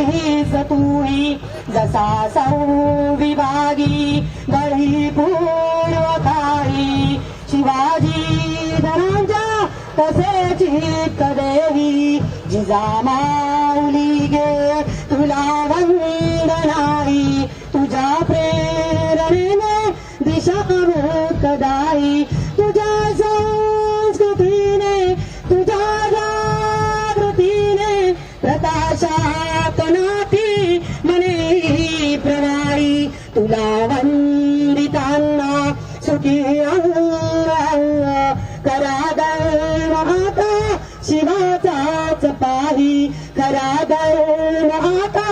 हीच तूही जसा संविभागी बळी पूर्वकारी शिवाजी धनंजा तसे चित्त देवी जिजामाऊली गे तुला वंदनाई तुझ्या प्रेरणेने दिशा मुक्तदायी तुझ्या संस्कृतीने तुझ्या जागृतीने प्रकाशात नाती मने प्रणाळी तुला वंदितांना सुखी अंग करादर आता शिवाचाच पाही करादर आता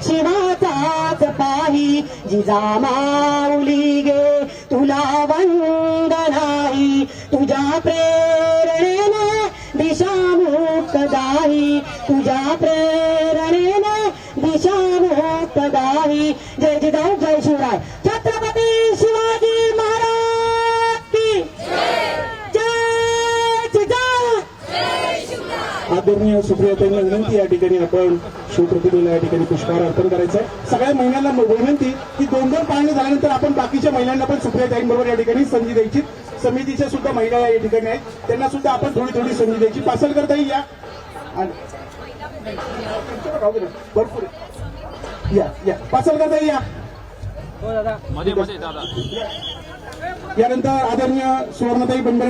शिवाचाच पाही जिजामाऊली गे तुला वंदनाई तुझ्या प्रेरणेने दिशा मुक्तदायी तुझ्या प्रेरणेने दिशा मुक्तदायी जय जिजाऊ जय शिवराय छत्रपती शिवाजी महाराज की जय जिजाऊ आदरणीय सुप्रियाताईंना विनंती या ठिकाणी आपण शिवप्रतिमेला या ठिकाणी पुष्पहार अर्पण करायचं आहे. सगळ्या महिलांना विनंती की दोन पाळणे झाल्यानंतर आपण बाकीच्या महिलांना पण सुप्रियाताईंबरोबर या ठिकाणी संधी द्यायची. समितीच्या सुद्धा महिला या ठिकाणी आहेत त्यांना सुद्धा आपण थोडी थोडी संधी द्यायची. पासलकरताई या भरपूर या पासलकरताई या यानंतर आदरणीय सुवर्णताई बंडरे